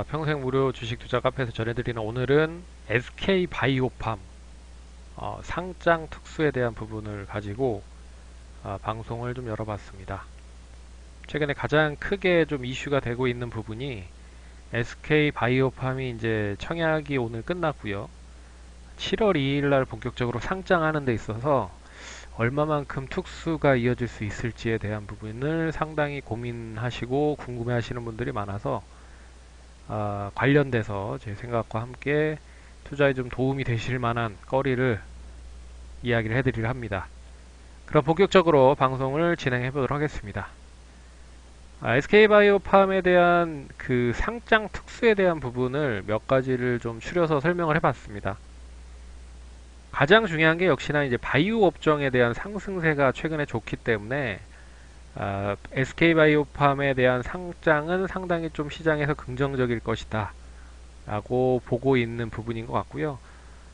평생 무료 주식 투자 카페에서 전해드리는 오늘은 SK 바이오팜 상장 특수에 대한 부분을 가지고 방송을 좀 열어봤습니다. 최근에 가장 크게 좀 이슈가 되고 있는 부분이 SK 바이오팜이 이제 청약이 오늘 끝났고요. 7월 2일 날 본격적으로 상장하는 데 있어서 얼마만큼 특수가 이어질 수 있을지에 대한 부분을 상당히 고민하시고 궁금해하시는 분들이 많아서 관련돼서 제 생각과 함께 투자에 좀 도움이 되실 만한 거리를 이야기를 해드리려 합니다. 그럼 본격적으로 방송을 진행해 보도록 하겠습니다. SK바이오팜에 대한 그 상장 특수에 대한 부분을 몇 가지를 좀 추려서 설명을 해봤습니다. 가장 중요한 게 역시나 이제 바이오 업종에 대한 상승세가 최근에 좋기 때문에 SK바이오팜에 대한 상장은 상당히 좀 시장에서 긍정적일 것이다 라고 보고 있는 부분인 것 같고요.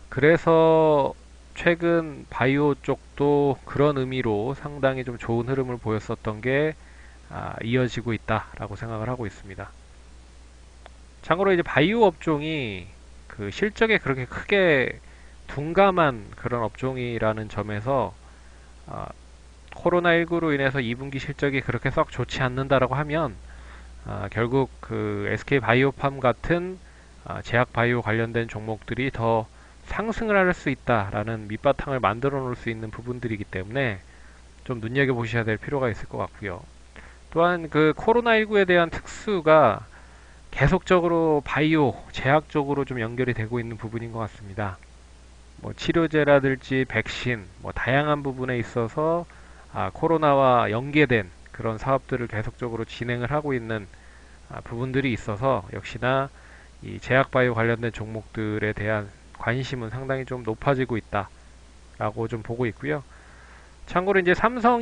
그래서 최근 바이오 쪽도 그런 의미로 상당히 좀 좋은 흐름을 보였었던 게 이어지고 있다라고 생각을 하고 있습니다. 참고로 이제 바이오 업종이 그 실적에 그렇게 크게 둔감한 그런 업종이라는 점에서 아, 코로나19로 인해서 2분기 실적이 그렇게 썩 좋지 않는다라고 하면 결국 그 SK 바이오팜 같은 제약 바이오 관련된 종목들이 더 상승을 할 수 있다라는 밑바탕을 만들어 놓을 수 있는 부분들이기 때문에 좀 눈여겨보셔야 될 필요가 있을 것 같고요. 또한 그 코로나19에 대한 특수가 계속적으로 바이오, 제약 쪽으로 좀 연결이 되고 있는 부분인 것 같습니다. 뭐 치료제라든지 백신, 뭐 다양한 부분에 있어서 코로나와 연계된 그런 사업들을 계속적으로 진행을 하고 있는 부분들이 있어서 역시나 이 제약 바이오 관련된 종목들에 대한 관심은 상당히 좀 높아지고 있다라고 좀 보고 있고요. 참고로 이제 삼성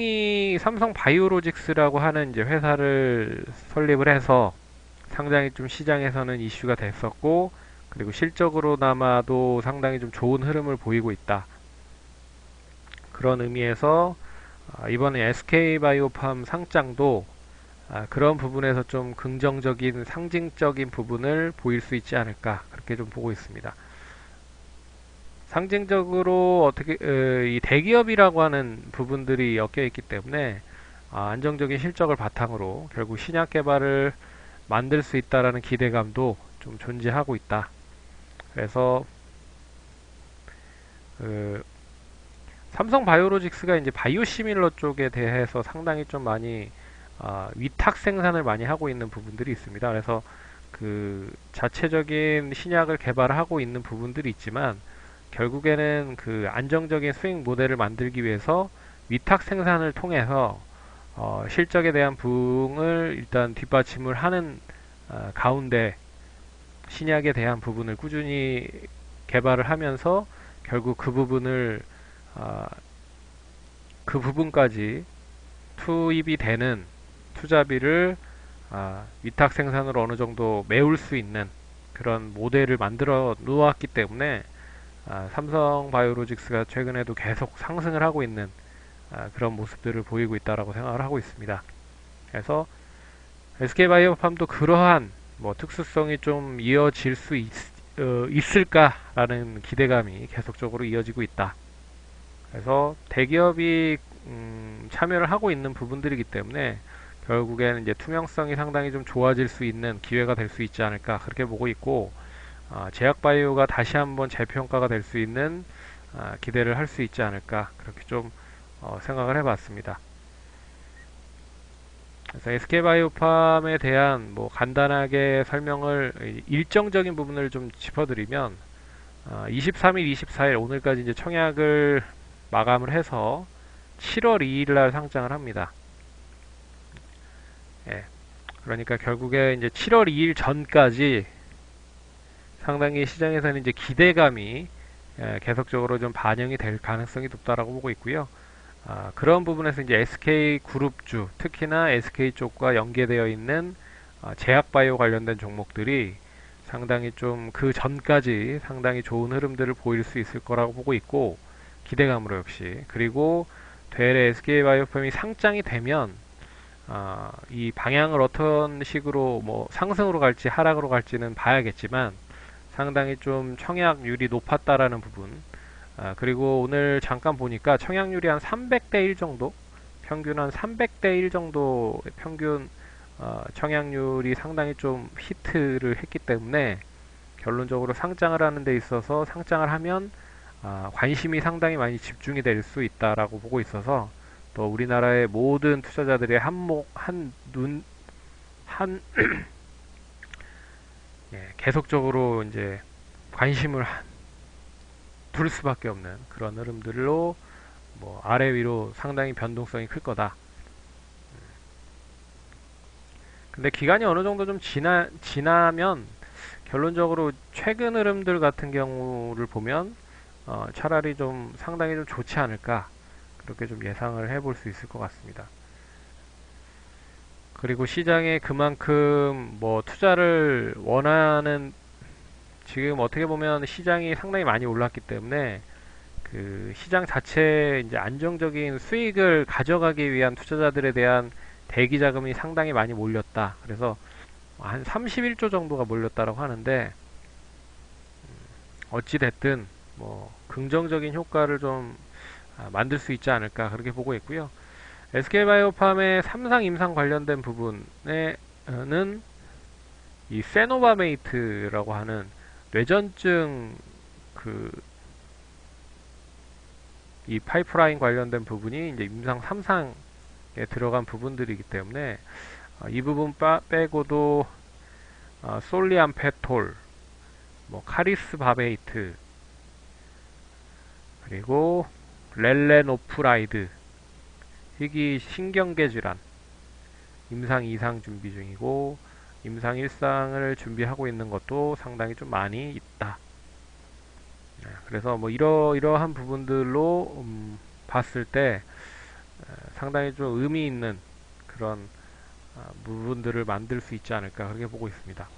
바이오로직스라고 하는 이제 회사를 설립을 해서 상당히 좀 시장에서는 이슈가 됐었고, 그리고 실적으로나마도 상당히 좀 좋은 흐름을 보이고 있다. 그런 의미에서 이번에 SK바이오팜 상장도 그런 부분에서 좀 긍정적인 상징적인 부분을 보일 수 있지 않을까 그렇게 좀 보고 있습니다. 상징적으로 어떻게 이 대기업이라고 하는 부분들이 엮여 있기 때문에 안정적인 실적을 바탕으로 결국 신약 개발을 만들 수 있다라는 기대감도 좀 존재하고 있다. 그래서 그 삼성 바이오로직스가 이제 바이오시밀러 쪽에 대해서 상당히 좀 많이 위탁 생산을 많이 하고 있는 부분들이 있습니다. 그래서 그 자체적인 신약을 개발하고 있는 부분들이 있지만 결국에는 그 안정적인 수익 모델을 만들기 위해서 위탁 생산을 통해서 실적에 대한 부응을 일단 뒷받침을 하는 가운데 신약에 대한 부분을 꾸준히 개발을 하면서 결국 그 부분을 어, 그 부분까지 투입이 되는 투자비를 위탁 생산으로 어느 정도 메울 수 있는 그런 모델을 만들어 놓았기 때문에 삼성 바이오로직스가 최근에도 계속 상승을 하고 있는 그런 모습들을 보이고 있다라고 생각을 하고 있습니다. 그래서 SK바이오팜도 그러한 뭐 특수성이 좀 이어질 수 있을까라는 기대감이 계속적으로 이어지고 있다. 그래서 대기업이 참여를 하고 있는 부분들이기 때문에 결국에는 이제 투명성이 상당히 좀 좋아질 수 있는 기회가 될 수 있지 않을까 그렇게 보고 있고 제약바이오가 다시 한번 재평가가 될 수 있는 기대를 할 수 있지 않을까 그렇게 좀 생각을 해봤습니다. 그래서 SK바이오팜에 대한 뭐 간단하게 설명을 일정적인 부분을 좀 짚어드리면 23일, 24일 오늘까지 이제 청약을 마감을 해서 7월 2일 날 상장을 합니다. 예. 그러니까 결국에 이제 7월 2일 전까지 상당히 시장에서는 이제 기대감이 계속적으로 좀 반영이 될 가능성이 높다라고 보고 있고요. 그런 부분에서 이제 SK 그룹주, 특히나 SK 쪽과 연계되어 있는 제약바이오 관련된 종목들이 상당히 좀 그 전까지 상당히 좋은 흐름들을 보일 수 있을 거라고 보고 있고 기대감으로 역시 그리고 되레 SK바이오팜이 상장이 되면 이 방향을 어떤 식으로 뭐 상승으로 갈지 하락으로 갈지는 봐야겠지만 상당히 좀 청약률이 높았다라는 부분. 그리고 오늘 잠깐 보니까 청약률이 한 300대 1 정도, 평균 한 300대 1 정도 평균 청약률이 상당히 좀 히트를 했기 때문에 결론적으로 상장을 하는 데 있어서 상장을 하면 관심이 상당히 많이 집중이 될 수 있다라고 보고 있어서 또 우리나라의 모든 투자자들의 계속적으로 이제 관심을 둘 수밖에 없는 그런 흐름들로 뭐 아래 위로 상당히 변동성이 클 거다. 근데 기간이 어느 정도 좀 지나면 결론적으로 최근 흐름들 같은 경우를 보면 차라리 좀 상당히 좀 좋지 않을까 그렇게 좀 예상을 해볼 수 있을 것 같습니다. 그리고 시장에 그만큼 뭐 투자를 원하는 지금 어떻게 보면 시장이 상당히 많이 올랐기 때문에 그 시장 자체에 이제 안정적인 수익을 가져가기 위한 투자자들에 대한 대기 자금이 상당히 많이 몰렸다. 그래서 한 31조 정도가 몰렸다라고 하는데 어찌 됐든 뭐 긍정적인 효과를 좀 만들 수 있지 않을까 그렇게 보고 있고요. SK바이오팜의 삼상 임상 관련된 부분에는 이 세노바메이트라고 하는 뇌전증 이 파이프라인 관련된 부분이 이제 임상 3상에 들어간 부분들이기 때문에 이 부분 빼고도 솔리암페톨, 뭐 카리스바베이트, 그리고 렐레노프라이드, 희귀 신경계 질환 임상 2상 준비 중이고 임상 1상을 준비하고 있는 것도 상당히 좀 많이 있다. 그래서 뭐 이러한 부분들로 봤을 때 상당히 좀 의미 있는 그런 부분들을 만들 수 있지 않을까 그렇게 보고 있습니다.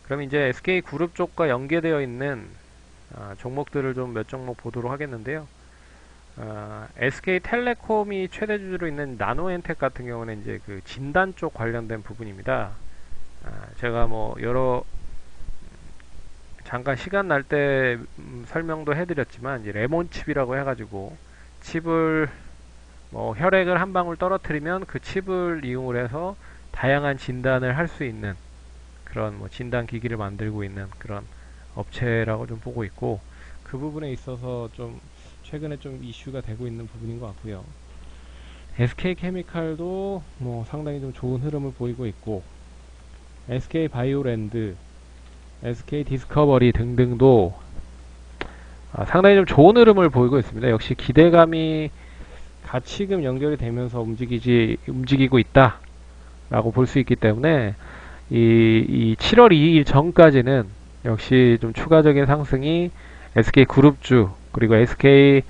그럼 이제 SK그룹 쪽과 연계되어 있는 종목들을 좀 몇 종목 보도록 하겠는데요. SK텔레콤이 최대주주로 있는 나노엔텍 같은 경우는 이제 그 진단 쪽 관련된 부분입니다. 제가 뭐 잠깐 시간 날 때 설명도 해드렸지만 이제 레몬칩이라고 해가지고 칩을 뭐 혈액을 한 방울 떨어뜨리면 그 칩을 이용을 해서 다양한 진단을 할 수 있는 그런 뭐 진단 기기를 만들고 있는 그런 업체라고 좀 보고 있고 그 부분에 있어서 좀 최근에 좀 이슈가 되고 있는 부분인 것 같고요. SK케미칼도 뭐 상당히 좀 좋은 흐름을 보이고 있고 SK바이오랜드, SK디스커버리 등등도 상당히 좀 좋은 흐름을 보이고 있습니다. 역시 기대감이 가치금 연결이 되면서 움직이고 있다 라고 볼 수 있기 때문에 이 7월 2일 전까지는 역시 좀 추가적인 상승이 SK그룹주 그리고 SK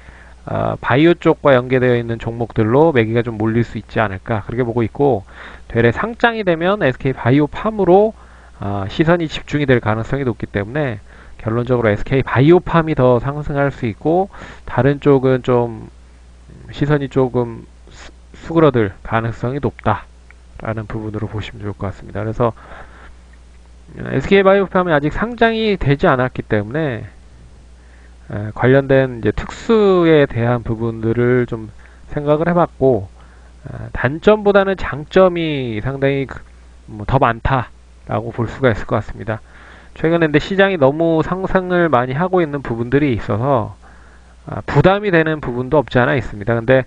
바이오 쪽과 연계되어 있는 종목들로 매기가 좀 몰릴 수 있지 않을까 그렇게 보고 있고 되레 상장이 되면 SK바이오팜으로 시선이 집중이 될 가능성이 높기 때문에 결론적으로 SK바이오팜이 더 상승할 수 있고 다른 쪽은 좀 시선이 조금 수그러들 가능성이 높다라는 부분으로 보시면 좋을 것 같습니다. 그래서 SK바이오팜이 아직 상장이 되지 않았기 때문에 관련된 이제 특수에 대한 부분들을 좀 생각을 해봤고 단점보다는 장점이 상당히 더 많다라고 볼 수가 있을 것 같습니다. 최근에 근데 시장이 너무 상승을 많이 하고 있는 부분들이 있어서 부담이 되는 부분도 없지 않아 있습니다. 근데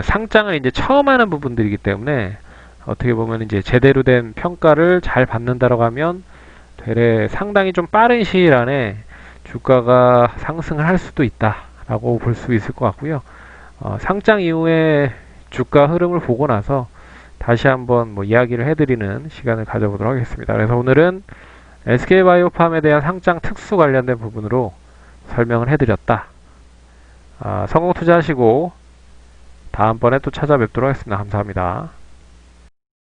상장을 이제 처음 하는 부분들이기 때문에 어떻게 보면 이제 제대로 된 평가를 잘 받는다라고 하면 되레 상당히 좀 빠른 시일 안에 주가가 상승을 할 수도 있다라고 볼 수 있을 것 같고요. 상장 이후에 주가 흐름을 보고 나서 다시 한번 뭐 이야기를 해드리는 시간을 가져보도록 하겠습니다. 그래서 오늘은 SK바이오팜에 대한 상장 특수 관련된 부분으로 설명을 해드렸다. 성공 투자하시고 다음번에 또 찾아뵙도록 하겠습니다. 감사합니다.